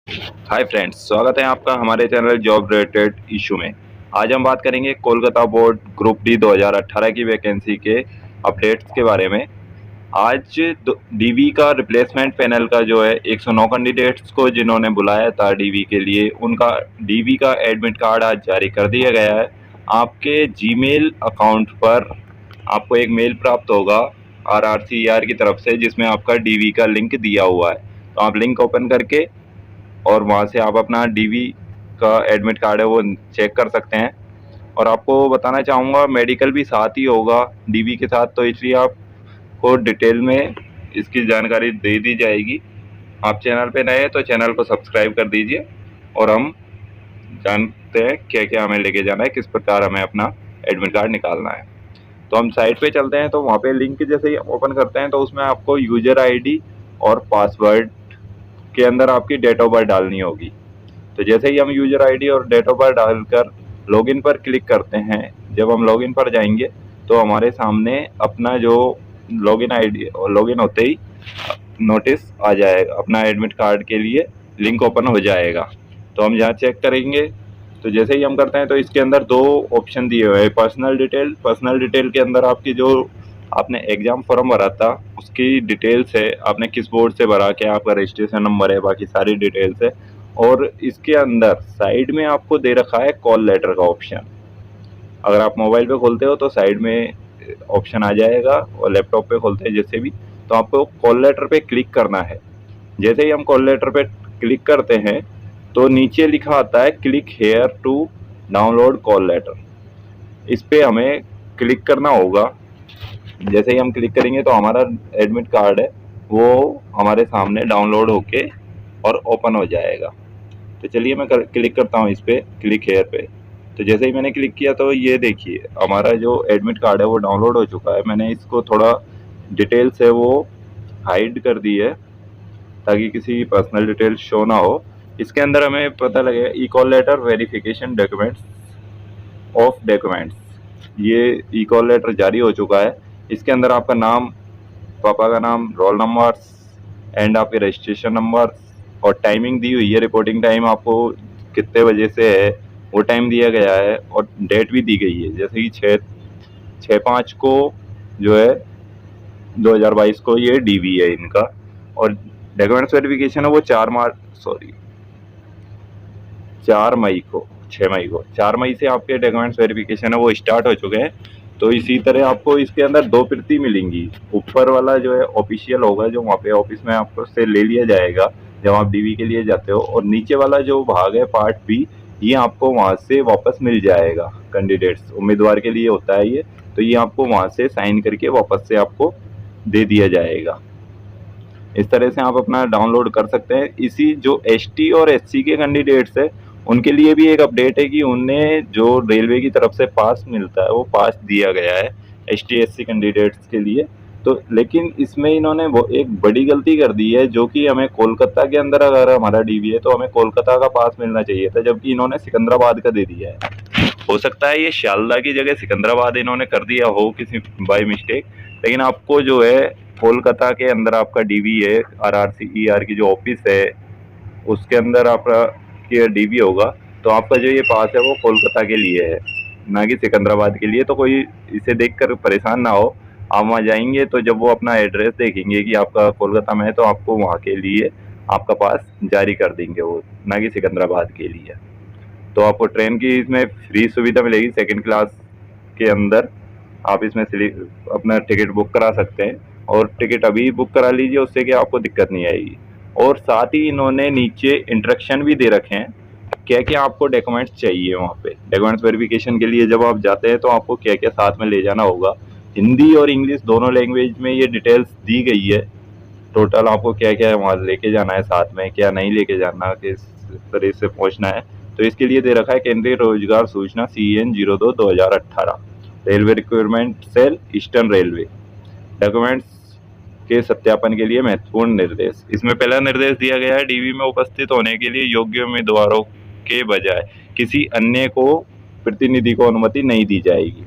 Hi friends, स्वागत है आपका हमारे चैनल जॉब रिलेटेड इशू में। आज हम बात करेंगे कोलकाता बोर्ड ग्रुप डी 2018 की वैकेंसी के अपडेट्स के बारे में। आज डीवी का रिप्लेसमेंट पैनल का जो है 109 कैंडिडेट्स को जिन्होंने बुलाया था डीवी के लिए, उनका डीवी का एडमिट कार्ड आज जारी कर दिया गया है। आपके जीमेल अकाउंट पर आपको एक मेल प्राप्त होगा RRCER की तरफ से, जिसमें आपका डीवी का लिंक दिया हुआ है। तो आप लिंक ओपन करके और वहाँ से आप अपना डीवी का एडमिट कार्ड है वो चेक कर सकते हैं। और आपको बताना चाहूँगा, मेडिकल भी साथ ही होगा डीवी के साथ, तो इसलिए आपको डिटेल में इसकी जानकारी दे दी जाएगी। आप चैनल पे नए हैं तो चैनल को सब्सक्राइब कर दीजिए और हम जानते हैं क्या क्या हमें लेके जाना है, किस प्रकार हमें अपना एडमिट कार्ड निकालना है। तो हम साइट पे चलते हैं, तो वहाँ पे लिंक जैसे ही ओपन करते हैं तो उसमें आपको यूजर आईडी और पासवर्ड के अंदर आपकी डेट ऑफ बर्थ डालनी होगी। तो जैसे ही हम यूजर आईडी और डेट ऑफ बर्थ डालकर लॉगिन पर क्लिक करते हैं, जब हम लॉगिन पर जाएंगे तो हमारे सामने अपना जो लॉगिन आईडी और लॉगिन होते ही नोटिस आ जाएगा, अपना एडमिट कार्ड के लिए लिंक ओपन हो जाएगा। तो हम यहाँ चेक करेंगे, तो जैसे ही हम करते हैं तो इसके अंदर दो ऑप्शन दिए हुए हैं। पर्सनल डिटेल के अंदर आपकी जो आपने एग्ज़ाम फॉर्म भरा था उसकी डिटेल्स है, आपने किस बोर्ड से भरा, क्या आपका रजिस्ट्रेशन नंबर है, बाकी सारी डिटेल्स है। और इसके अंदर साइड में आपको दे रखा है कॉल लेटर का ऑप्शन। अगर आप मोबाइल पे खोलते हो तो साइड में ऑप्शन आ जाएगा, और लैपटॉप पे खोलते हैं जैसे भी, तो आपको कॉल लेटर पे क्लिक करना है। जैसे ही हम कॉल लेटर पे क्लिक करते हैं तो नीचे लिखा आता है click here to download call letter. इस पे हमें क्लिक करना होगा। जैसे ही हम क्लिक करेंगे तो हमारा एडमिट कार्ड है वो हमारे सामने डाउनलोड होके और ओपन हो जाएगा। तो चलिए मैं क्लिक करता हूँ इस पर, क्लिक हेयर पे। तो जैसे ही मैंने क्लिक किया तो ये देखिए हमारा जो एडमिट कार्ड है वो डाउनलोड हो चुका है। मैंने इसको थोड़ा डिटेल्स है वो हाइड कर दी है ताकि किसी पर्सनल डिटेल्स शो ना हो। इसके अंदर हमें पता लगेगा E call letter verification documents of documents, ये ई कॉल लेटर जारी हो चुका है। इसके अंदर आपका नाम, पापा का नाम, रोल नंबर्स एंड आपके रजिस्ट्रेशन नंबर और टाइमिंग दी हुई है। रिपोर्टिंग टाइम आपको कितने बजे से है वो टाइम दिया गया है, और डेट भी दी गई है, जैसे कि 6/5 को जो है 2022 को ये डीवी है इनका। और डॉक्यूमेंट्स वेरिफिकेशन है वो 4 मई को 4 मई से आपके डॉक्यूमेंट्स वेरिफिकेशन है वो स्टार्ट हो चुके हैं। तो इसी तरह आपको इसके अंदर 2 प्रति मिलेंगी। ऊपर वाला जो है ऑफिशियल होगा, जो वहाँ पे ऑफिस में आपको से ले लिया जाएगा जब आप डीवी के लिए जाते हो, और नीचे वाला जो भाग है पार्ट बी, ये आपको वहाँ से वापस मिल जाएगा। कैंडिडेट्स उम्मीदवार के लिए होता है ये, तो ये आपको वहाँ से साइन करके वापस से आपको दे दिया जाएगा। इस तरह से आप अपना डाउनलोड कर सकते हैं। इसी जो एसटी और एससी के कैंडिडेट्स है उनके लिए भी एक अपडेट है कि उन्हें जो रेलवे की तरफ से पास मिलता है वो पास दिया गया है एसटी एससी कैंडिडेट्स के लिए। तो लेकिन इसमें इन्होंने वो एक बड़ी गलती कर दी है, जो कि हमें कोलकाता के अंदर अगर हमारा डीवी है तो हमें कोलकाता का पास मिलना चाहिए था, जबकि इन्होंने सिकंदराबाद का दे दिया है। हो सकता है ये शालदा की जगह सिकंदराबाद इन्होंने कर दिया हो किसी बाय मिस्टेक, लेकिन आपको जो है कोलकाता के अंदर आपका डीवी है, RRCER की जो ऑफिस है उसके अंदर आपका डीवी होगा, तो आपका जो ये पास है वो कोलकाता के लिए है, ना कि सिकंदराबाद के लिए। तो कोई इसे देखकर परेशान ना हो। आप वहाँ जाएंगे तो जब वो अपना एड्रेस देखेंगे कि आपका कोलकाता में है तो आपको वहाँ के लिए आपका पास जारी कर देंगे वो, ना कि सिकंदराबाद के लिए। तो आपको ट्रेन की इसमें फ्री सुविधा मिलेगी, सेकंड क्लास के अंदर आप इसमें अपना टिकट बुक करा सकते हैं, और टिकट अभी बुक करा लीजिए, उससे कि आपको दिक्कत नहीं आएगी। और साथ ही इन्होंने नीचे इंस्ट्रक्शन भी दे रखे हैं क्या क्या आपको डॉक्यूमेंट्स चाहिए। वहाँ पे डॉक्यूमेंट्स वेरिफिकेशन के लिए जब आप जाते हैं तो आपको क्या क्या साथ में ले जाना होगा। हिंदी और इंग्लिश दोनों लैंग्वेज में ये डिटेल्स दी गई है। टोटल आपको क्या क्या वहाँ लेके जाना है, साथ में क्या नहीं लेके जाना, किस तरह से पहुँचना है। तो इसके लिए दे रखा है केंद्रीय रोजगार सूचना CN 02/2018, railway requirement cell, Eastern Railway. Documents के सत्यापन के लिए महत्वपूर्ण निर्देश। इसमें पहला निर्देश दिया गया है, डीवी में उपस्थित होने के लिए योग्य उम्मीदवारों के बजाय किसी अन्य को प्रतिनिधि को अनुमति नहीं दी जाएगी।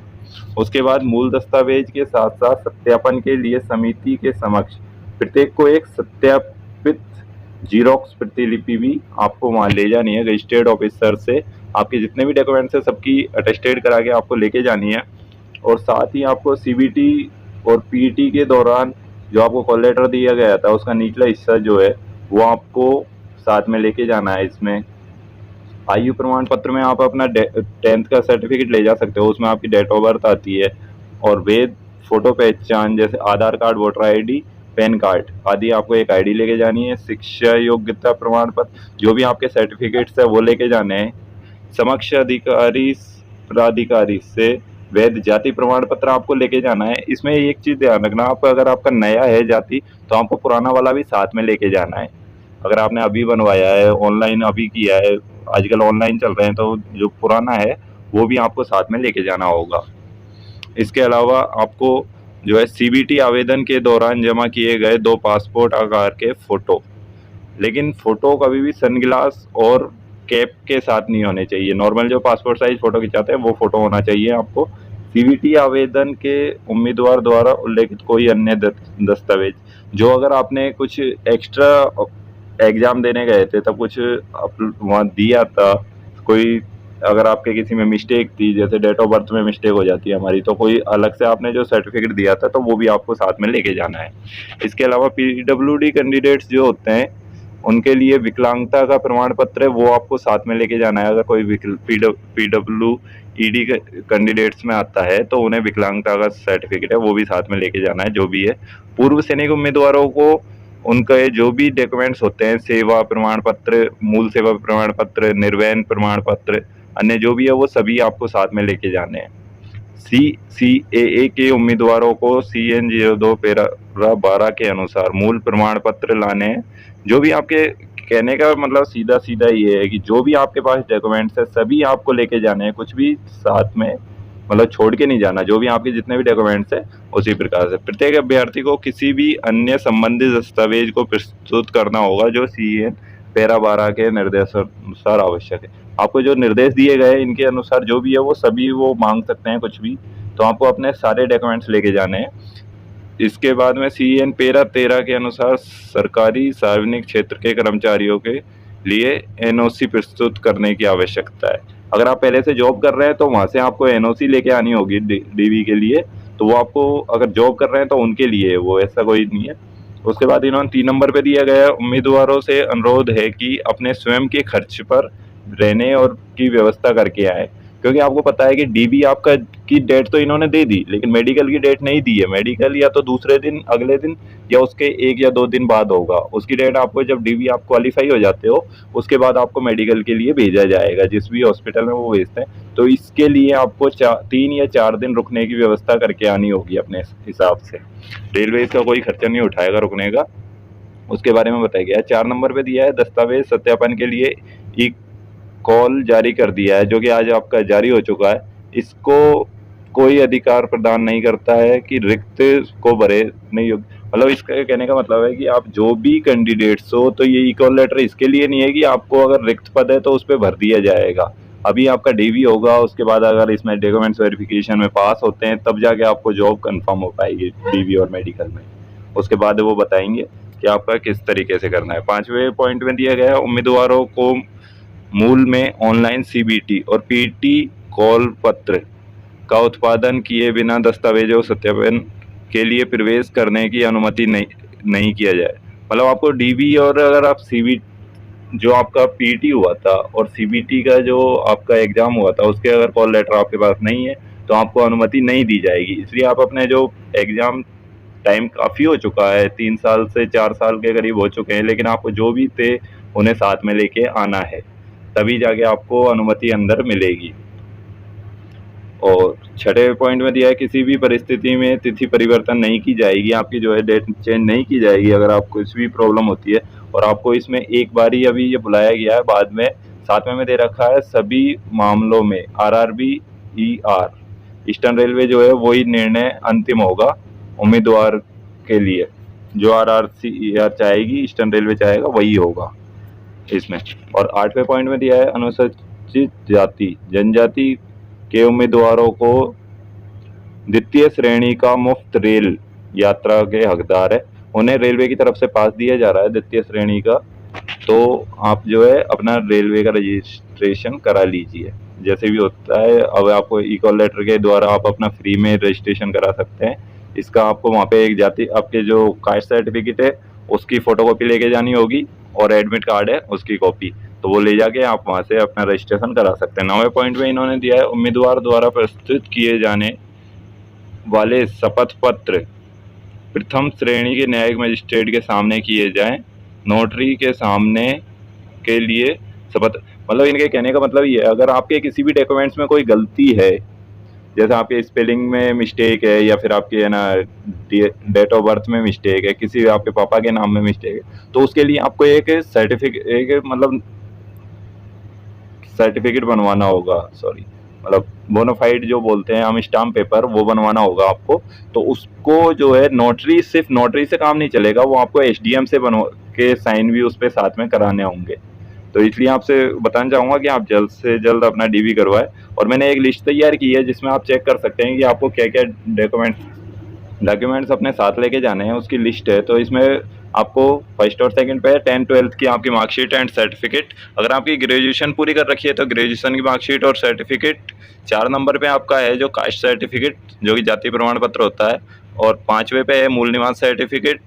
उसके बाद मूल दस्तावेज के साथ साथ सत्यापन के लिए समिति के समक्ष प्रत्येक को एक सत्यापित जीरोक्स प्रतिलिपि भी आपको वहाँ ले जानी है रजिस्टर्ड ऑफिसर से। आपके जितने भी डॉक्यूमेंट्स है सबकी अटेस्टेड करा के आपको लेके जानी है। और साथ ही आपको सीबीटी और पीटी के दौरान जो आपको कॉल लेटर दिया गया था उसका निचला हिस्सा जो है वो आपको साथ में लेके जाना है। इसमें आयु प्रमाण पत्र में आप अपना 10th का सर्टिफिकेट ले जा सकते हो, उसमें आपकी डेट ऑफ बर्थ आती है। और वैध फोटो पहचान जैसे Aadhaar card, voter ID, PAN card आदि आपको एक आईडी लेके जानी है। शिक्षा योग्यता प्रमाण पत्र, जो भी आपके सर्टिफिकेट्स है वो लेके जाने हैं। समक्ष अधिकारी प्राधिकारी से वैध जाति प्रमाण पत्र आपको लेके जाना है। इसमें एक चीज ध्यान रखना, आप अगर आपका नया है जाति तो आपको पुराना वाला भी साथ में लेके जाना है। अगर आपने अभी बनवाया है, ऑनलाइन अभी किया है, आजकल ऑनलाइन चल रहे हैं, तो जो पुराना है वो भी आपको साथ में लेके जाना होगा। इसके अलावा आपको जो है सीबीटी आवेदन के दौरान जमा किए गए 2 पासपोर्ट आकार के फोटो, लेकिन फोटो कभी भी सनग्लास और कैप के साथ नहीं होने चाहिए। नॉर्मल जो पासपोर्ट साइज फोटो खिंचाते हैं वो फोटो होना चाहिए आपको। सीबीटी आवेदन के उम्मीदवार द्वारा उल्लेखित कोई अन्य दस्तावेज, जो अगर आपने कुछ एक्स्ट्रा एग्जाम देने गए थे तब कुछ वहाँ दिया था, कोई अगर आपके किसी में मिस्टेक थी, जैसे डेट ऑफ बर्थ में मिस्टेक हो जाती है हमारी, तो कोई अलग से आपने जो सर्टिफिकेट दिया था तो वो भी आपको साथ में लेके जाना है। इसके अलावा पीडब्ल्यूडी कैंडिडेट्स जो होते हैं उनके लिए विकलांगता का प्रमाण पत्र है वो आपको साथ में लेके जाना है। अगर कोई पीडब्ल्यूईडी कैंडिडेट्स में आता है तो उन्हें विकलांगता का सर्टिफिकेट है वो भी साथ में लेके जाना है, जो भी है। पूर्व सैनिक उम्मीदवारों को उनके जो भी डॉक्यूमेंट्स होते हैं, सेवा प्रमाण पत्र, मूल सेवा प्रमाण पत्र, निर्वहन प्रमाण पत्र, अन्य जो भी है वो सभी आपको साथ में लेके जाने हैं। CCAA के उम्मीदवारों को CN 02 पैरा 12 के अनुसार मूल प्रमाण पत्र लाने हैं। जो भी आपके कहने का मतलब सीधा सीधा ये है कि जो भी आपके पास डॉक्यूमेंट्स है सभी आपको लेके जाने हैं, कुछ भी साथ में मतलब छोड़ के नहीं जाना। जो भी आपके जितने भी डॉक्यूमेंट्स है उसी प्रकार से प्रत्येक अभ्यर्थी को किसी भी अन्य संबंधित दस्तावेज को प्रस्तुत करना होगा जो CN पैरा 12 के निर्देशानुसार आवश्यक है। आपको जो निर्देश दिए गए इनके अनुसार जो भी है वो सभी वो मांग सकते हैं कुछ भी, तो आपको अपने सारे डॉक्यूमेंट्स लेके जाने हैं। इसके बाद में CN पैरा 13 के अनुसार सरकारी सार्वजनिक क्षेत्र के कर्मचारियों के लिए NOC प्रस्तुत करने की आवश्यकता है। अगर आप पहले से जॉब कर रहे हैं तो वहाँ से आपको NOC लेके आनी होगी DV के लिए, तो वो आपको अगर जॉब कर रहे हैं तो उनके लिए है वो, ऐसा कोई नहीं है। उसके बाद इन्होंने 3 नंबर पे दिया गया, उम्मीदवारों से अनुरोध है कि अपने स्वयं के खर्च पर रहने और की व्यवस्था करके आए, क्योंकि आपको पता है कि DB आपका की डेट तो इन्होंने दे दी लेकिन मेडिकल की डेट नहीं दी है। मेडिकल या तो दूसरे दिन, अगले दिन, या उसके 1 या 2 दिन बाद होगा। उसकी डेट आपको जब DB आप क्वालिफाई हो जाते हो उसके बाद आपको मेडिकल के लिए भेजा जाएगा, जिस भी हॉस्पिटल में वो भेजते हैं। तो इसके लिए आपको 3 या 4 दिन रुकने की व्यवस्था करके आनी होगी अपने हिसाब से। रेलवे इसका कोई खर्चा नहीं उठाएगा रुकने का, उसके बारे में बताया गया है। 4 नंबर पे दिया है दस्तावेज सत्यापन के लिए ई कॉल जारी कर दिया है, जो कि आज आपका जारी हो चुका है। इसको कोई अधिकार प्रदान नहीं करता है कि रिक्त को भरे नहीं, मतलब इसका कहने का मतलब है कि आप जो भी कैंडिडेट्स हो तो ये ई-कॉल लेटर इसके लिए नहीं है कि आपको अगर रिक्त पद है तो उस पर भर दिया जाएगा। अभी आपका DV होगा, उसके बाद अगर इसमें डॉक्यूमेंट्स वेरिफिकेशन में पास होते हैं तब जाके आपको जॉब कंफर्म हो पाएगी DV और मेडिकल में। उसके बाद वो बताएंगे कि आपका किस तरीके से करना है। 5वें पॉइंट में दिया गया है उम्मीदवारों को मूल में ऑनलाइन CBT और PT कॉल पत्र का उत्पादन किए बिना दस्तावेजों सत्यापन के लिए प्रवेश करने की अनुमति नहीं किया जाए। मतलब आपको DB और अगर आप जो आपका PT हुआ था और CBT का जो आपका एग्जाम हुआ था उसके अगर कॉल लेटर आपके पास नहीं है तो आपको अनुमति नहीं दी जाएगी। इसलिए आप अपने जो एग्जाम टाइम काफ़ी हो चुका है, 3 साल से 4 साल के करीब हो चुके हैं, लेकिन आपको जो भी थे उन्हें साथ में लेके आना है, तभी जाके आपको अनुमति अंदर मिलेगी। और 6वें पॉइंट में दिया है किसी भी परिस्थिति में तिथि परिवर्तन नहीं की जाएगी, आपकी जो है डेट चेंज नहीं की जाएगी अगर आपको कुछ भी प्रॉब्लम होती है। और आपको इसमें एक बार ही अभी ये बुलाया गया है, बाद में 7वें में दे रखा है सभी मामलों में RRB ER ईस्टर्न रेलवे जो है वही निर्णय अंतिम होगा उम्मीदवार के लिए। जो RRC ER चाहेगी, ईस्टर्न रेलवे चाहेगा, वही होगा इसमें। और 8वें पॉइंट में दिया है अनुसूचित जाति जनजाति के उम्मीदवारों को द्वितीय श्रेणी का मुफ्त रेल यात्रा के हकदार है। उन्हें रेलवे की तरफ से पास दिया जा रहा है द्वितीय श्रेणी का, तो आप जो है अपना रेलवे का रजिस्ट्रेशन करा लीजिए। जैसे भी होता है, अब आपको ई कॉल लेटर के द्वारा आप अपना फ्री में रजिस्ट्रेशन करा सकते हैं। इसका आपको वहाँ पे एक जाति आपके जो कास्ट सर्टिफिकेट है उसकी फ़ोटोकॉपी लेके जानी होगी, और एडमिट कार्ड है उसकी कॉपी, तो वो ले जाके आप वहाँ से अपना रजिस्ट्रेशन करा सकते हैं। 9वें पॉइंट में इन्होंने दिया है, उम्मीदवार द्वारा प्रस्तुत किए जाने वाले शपथ पत्र प्रथम श्रेणी के न्यायिक मजिस्ट्रेट के सामने किए जाएं। नोटरी के सामने के लिए शपथ, मतलब इनके कहने का मतलब ये है, अगर आपके किसी भी डॉक्यूमेंट्स में कोई गलती है, जैसे आपके स्पेलिंग में मिस्टेक है, या फिर आपके है ना डेट ऑफ बर्थ में मिस्टेक है, किसी आपके पापा के नाम में मिस्टेक है, तो उसके लिए आपको एक सर्टिफिकेट बनवाना होगा, सॉरी मतलब बोनाफाइड जो बोलते हैं हम, स्टाम्प पेपर, वो बनवाना होगा आपको। तो उसको जो है नोटरी, सिर्फ नोटरी से काम नहीं चलेगा, वो आपको एसडीएम से बनवा के साइन भी उस पर साथ में कराने होंगे। तो इसलिए आपसे बताना चाहूँगा कि आप जल्द से जल्द अपना डीवी करवाएं। और मैंने एक लिस्ट तैयार की है जिसमें आप चेक कर सकते हैं कि आपको क्या क्या डॉक्यूमेंट्स अपने साथ लेके जाने हैं, उसकी लिस्ट है। तो इसमें आपको फर्स्ट और सेकंड पे 10th-12th की आपकी मार्कशीट एंड सर्टिफिकेट, अगर आपकी ग्रेजुएशन पूरी कर रखी है तो ग्रेजुएशन की मार्कशीट और सर्टिफिकेट। 4 नंबर पे आपका है जो कास्ट सर्टिफिकेट, जो कि जाति प्रमाण पत्र होता है, और 5वें पे है मूल निवास सर्टिफिकेट,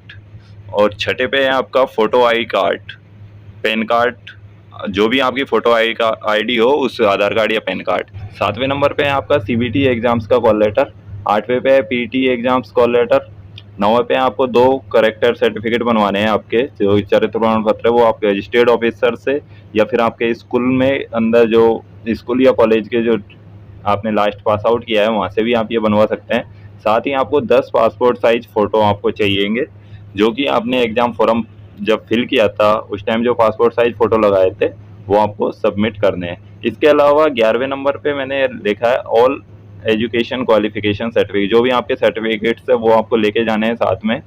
और 6ठे पे है आपका photo I card, pan card, जो भी आपकी फ़ोटो आईडी हो, उस आधार कार्ड या पैन कार्ड। 7वें नंबर पे है आपका सीबीटी एग्ज़ाम्स का कॉल लेटर। 8वें पे है पीटी एग्ज़ाम्स कॉल लेटर। 9वें पे आपको 2 करेक्टर सर्टिफिकेट बनवाने हैं आपके, जो चरित्र प्रमाण पत्र है वो आपके रजिस्टर्ड ऑफिसर से, या फिर आपके स्कूल में अंदर जो स्कूल या कॉलेज के जो आपने लास्ट पास आउट किया है वहाँ से भी आप ये बनवा सकते हैं। साथ ही आपको 10 पासपोर्ट साइज फ़ोटो आपको चाहिएंगे, जो कि आपने एग्ज़ाम फॉर्म जब फिल किया था उस टाइम जो पासपोर्ट साइज फ़ोटो लगाए थे वो आपको सबमिट करने हैं। इसके अलावा 11वें नंबर पे मैंने लिखा है ऑल एजुकेशन क्वालिफिकेशन सर्टिफिकेट, जो भी आपके सर्टिफिकेट्स है वो आपको लेके जाने हैं साथ में,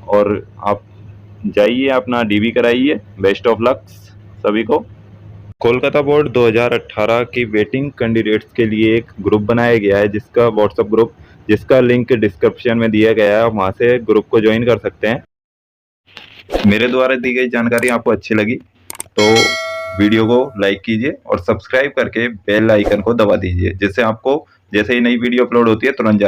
और आप जाइए अपना डीवी कराइए। बेस्ट ऑफ लक सभी को। कोलकाता बोर्ड 2018 की वेटिंग कैंडिडेट्स के लिए एक ग्रुप बनाया गया है, जिसका व्हाट्सएप ग्रुप, जिसका लिंक डिस्क्रिप्शन में दिया गया है, वहाँ से ग्रुप को ज्वाइन कर सकते हैं। मेरे द्वारा दी गई जानकारी आपको अच्छी लगी तो वीडियो को लाइक कीजिए और सब्सक्राइब करके बेल आइकन को दबा दीजिए, जिससे आपको जैसे ही नई वीडियो अपलोड होती है तुरंत